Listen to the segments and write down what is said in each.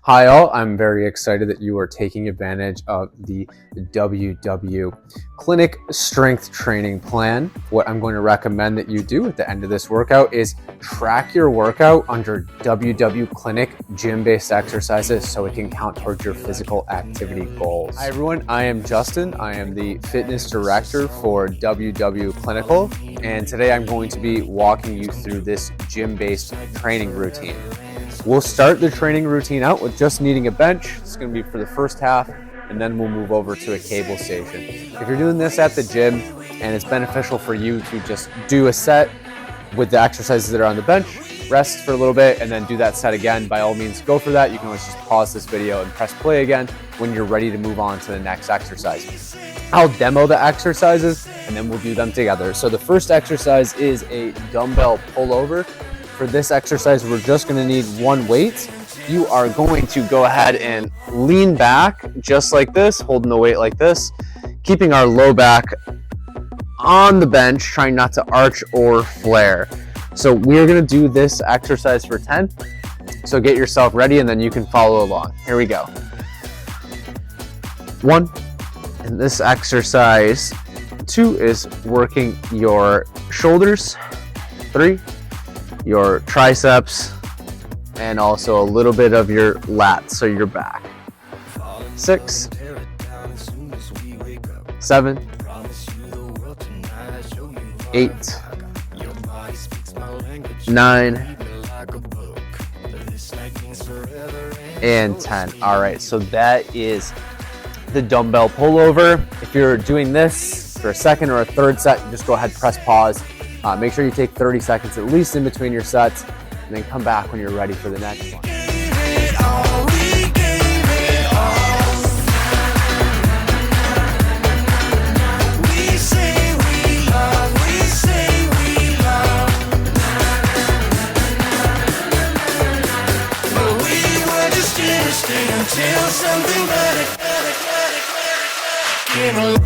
Hi all, I'm very excited that you are taking advantage of the WW Clinic Strength Training Plan. What I'm going to recommend that you do at the end of this workout is track your workout under WW Clinic gym-based exercises so it can count towards your physical activity goals. Hi everyone, I am Justin. I am the fitness director for WW Clinical, and today I'm going to be walking you through this gym-based training routine. We'll start the training routine out with just needing a bench. It's going to be for the first half, and then we'll move over to a cable station. If you're doing this at the gym and it's beneficial for you to just do a set with the exercises that are on the bench, rest for a little bit, and then do that set again, by all means go for that. You can always just pause this video and press play again when you're ready to move on to the next exercise. I'll demo the exercises and then we'll do them together. So the first exercise is a dumbbell pullover. For this exercise, we're just going to need one weight. You are going to go ahead and lean back just like this, holding the weight like this, keeping our low back on the bench, trying not to arch or flare. So we're going to do this exercise for 10. So get yourself ready and then you can follow along. Here we go. 1. And this exercise 2 is working your shoulders. 3. Your triceps, and also a little bit of your lats, so your back. 6, 7, 8, 9, and 10. All right, so that is the dumbbell pullover. If you're doing this for a second or a third set, just go ahead and press pause. Make sure you take 30 seconds at least in between your sets, and then come back when you're ready for the next one. Until something better came along.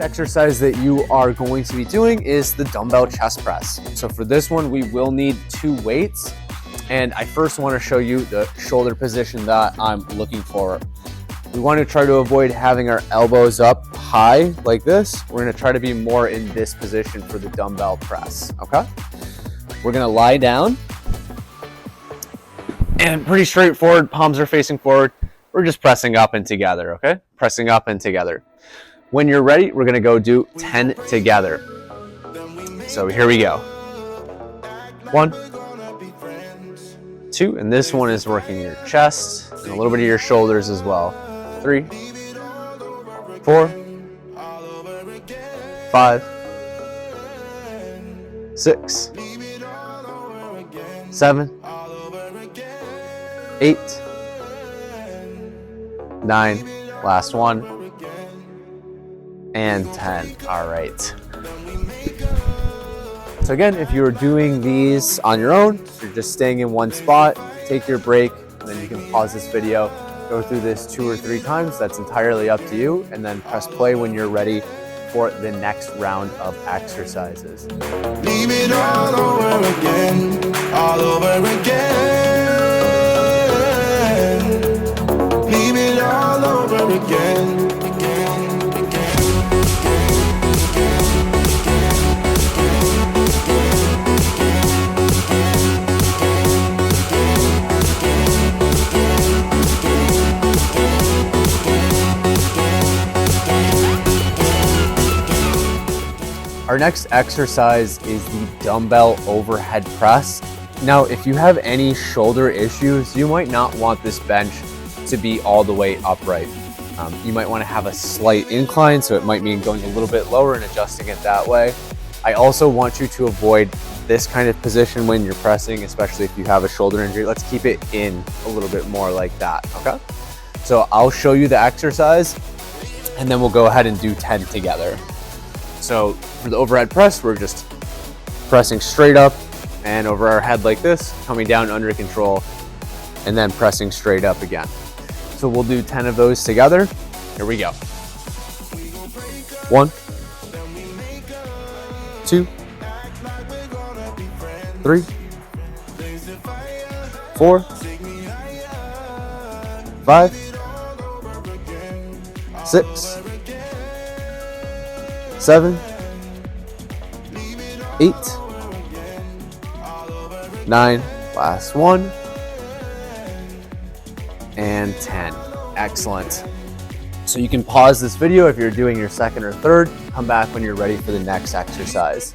Exercise that you are going to be doing is the dumbbell chest press. So for this one, we will need 2 weights. And I first want to show you the shoulder position that I'm looking for. We want to try to avoid having our elbows up high like this. We're going to try to be more in this position for the dumbbell press, okay? We're going to lie down. And pretty straightforward, palms are facing forward. We're just pressing up and together, okay? Pressing up and together. When you're ready, we're gonna go do 10 together. So here we go. 1, 2, and this one is working your chest and a little bit of your shoulders as well. 3, 4, 5, 6, 7, 8, 9, last one, and 10. All right. So again, if you're doing these on your own, if you're just staying in one spot, take your break, and then you can pause this video, go through this 2 or 3 times. That's entirely up to you, and then press play when you're ready for the next round of exercises. Leave it all over again, all over again. Leave it all over again. Our next exercise is the dumbbell overhead press. Now, if you have any shoulder issues, you might not want this bench to be all the way upright. You might want to have a slight incline, so it might mean going a little bit lower and adjusting it that way. I also want you to avoid this kind of position when you're pressing, especially if you have a shoulder injury. Let's keep it in a little bit more like that, okay? So I'll show you the exercise, and then we'll go ahead and do 10 together. So for the overhead press, we're just pressing straight up and over our head like this, coming down under control, and then pressing straight up again. So we'll do 10 of those together. Here we go. 1, 2, 3, 4, 5, 6, 7, 8, 9, last one, and 10. Excellent. So you can pause this video if you're doing your second or third. Come back when you're ready for the next exercise.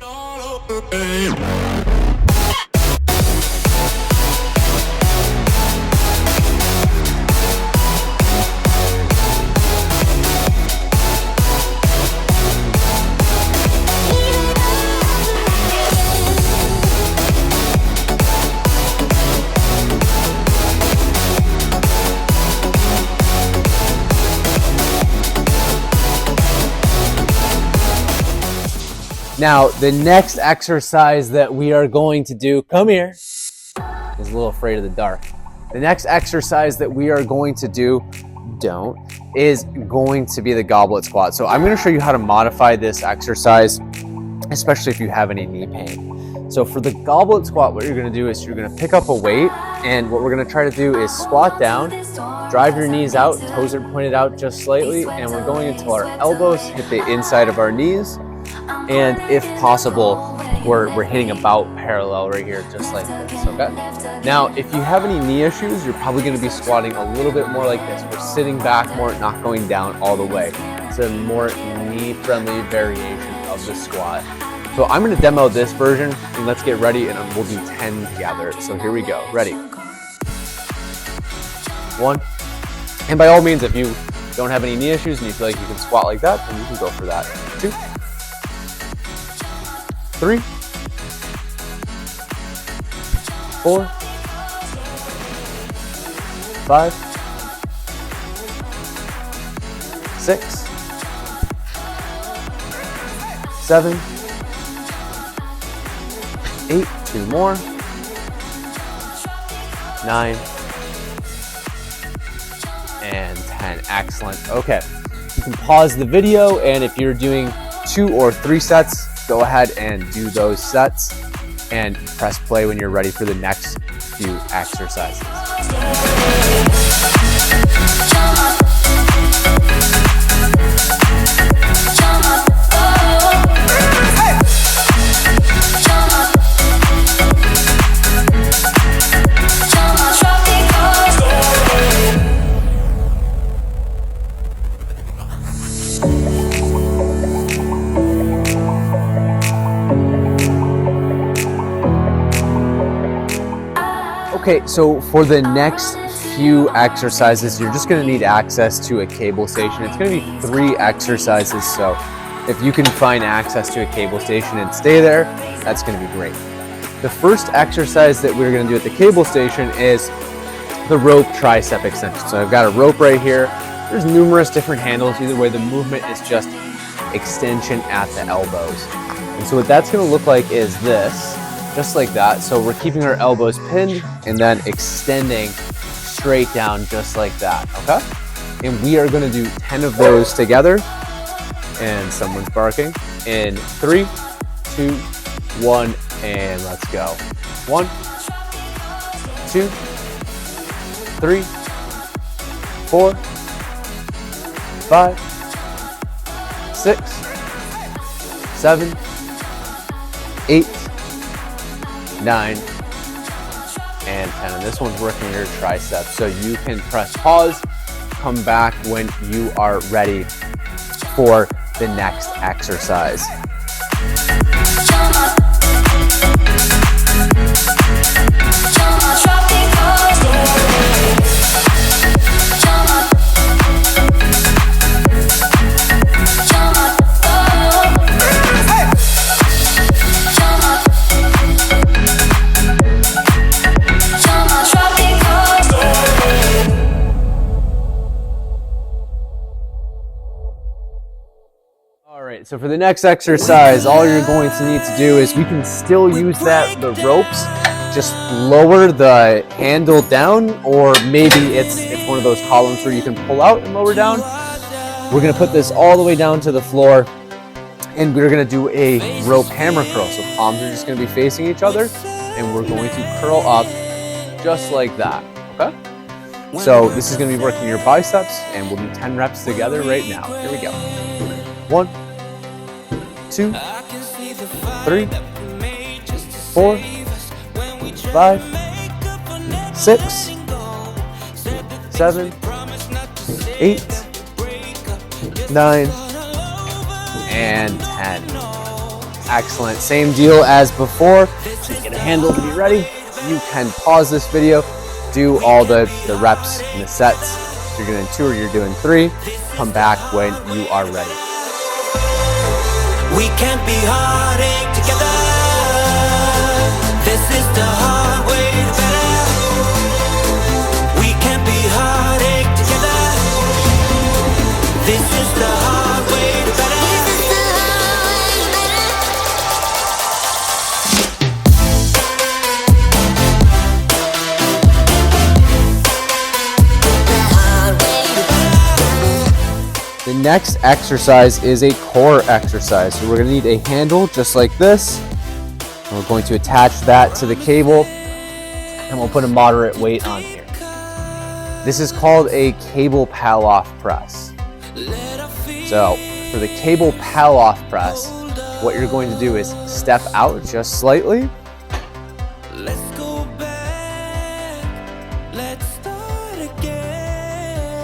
Now, the next exercise that we are going to do, come here, is a little afraid of the dark. The next exercise that we are going to do, is going to be the goblet squat. So I'm going to show you how to modify this exercise, especially if you have any knee pain. So for the goblet squat, what you're going to do is you're going to pick up a weight, and what we're going to try to do is squat down, drive your knees out, toes are pointed out just slightly, and we're going until our elbows hit the inside of our knees. And if possible, we're hitting about parallel right here, just like this, okay? Now, if you have any knee issues, you're probably gonna be squatting a little bit more like this. We're sitting back more, not going down all the way. It's a more knee-friendly variation of the squat. So I'm gonna demo this version, and let's get ready, and we'll do 10 together. So here we go, ready? 1, and by all means, if you don't have any knee issues and you feel like you can squat like that, then you can go for that. 2, 3, 4, 5, 6, 7, 8, 2 more, 9, and 10. Excellent. Okay, you can pause the video, and if you're doing 2 or 3 sets, go ahead and do those sets and press play when you're ready for the next few exercises. Okay, so for the next few exercises, you're just gonna need access to a cable station. It's gonna be 3 exercises, so if you can find access to a cable station and stay there, that's gonna be great. The first exercise that we're gonna do at the cable station is the rope tricep extension. So I've got a rope right here. There's numerous different handles. Either way, the movement is just extension at the elbows. And so what that's gonna look like is this. Just like that. So we're keeping our elbows pinned and then extending straight down just like that, okay? And we are gonna do 10 of those together. And someone's barking. In 3, 2, 1, and let's go. 1, 2, 3, 4, 5, 6, 7, 8, 9, and 10. And this one's working your triceps. So you can press pause, come back when you are ready for the next exercise. So for the next exercise, all you're going to need to do is we can still use the ropes, just lower the handle down, or maybe it's one of those columns where you can pull out and lower down. We're gonna put this all the way down to the floor, and we're gonna do a rope hammer curl. So palms are just gonna be facing each other, and we're going to curl up just like that, okay? So this is going to be working your biceps, and we'll do 10 reps together right now. Here we go. 1, 2, 3, 4, 5, 6, 7, 8, 9, and 10. Excellent. Same deal as before. So you get a handle to be ready. You can pause this video, do all the reps and the sets. If you're doing 2 or you're doing 3, come back when you are ready. We can't be heartache together. This is the hard way to better. We can't be heartache together. This is the hard way to better. The next exercise is a core exercise. So we're going to need a handle just like this. And we're going to attach that to the cable, and we'll put a moderate weight on here. This is called a cable pal-off press. So for the cable pal-off press, what you're going to do is step out just slightly. Let's go back. Let's start again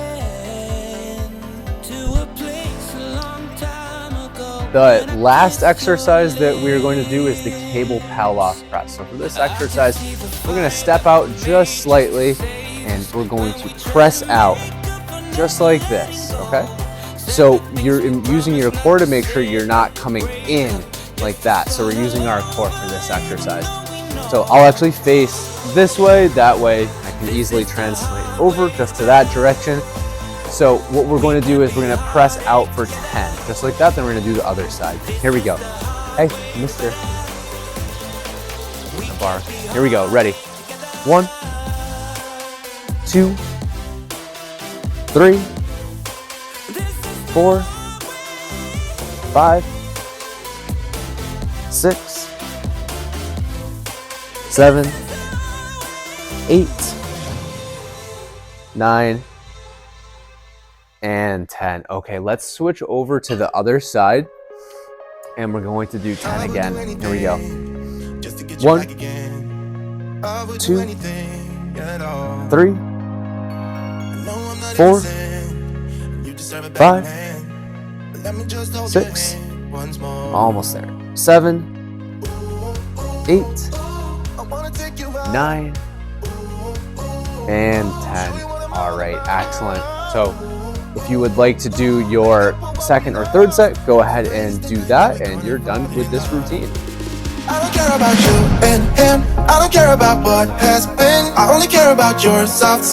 to a place a long time ago. The last exercise that we're going to do is the cable pal-off press. So for this exercise, we're going to step out just slightly, and we're going to press out just like this, okay? So you're using your core to make sure you're not coming in like that. So we're using our core for this exercise. So I'll actually face this way, that way I can easily translate over just to that direction. So what we're going to do is we're going to press out for 10, just like that. Then we're going to do the other side. Here we go. Hey, mister. The bar. Here we go. Ready? 1, 2, 3, 4, 5, 6, 7, 8, 9, and 10. Okay, let's switch over to the other side, and we're going to do 10 again. Here we go. 1, 2, 3, 4, 5, 6, almost there, 7, 8, 9, and 10. All right, excellent. So if you would like to do your second or third set, go ahead and do that, and you're done with this routine. I don't care about you and him. I don't care about what has been. I only care about yourself.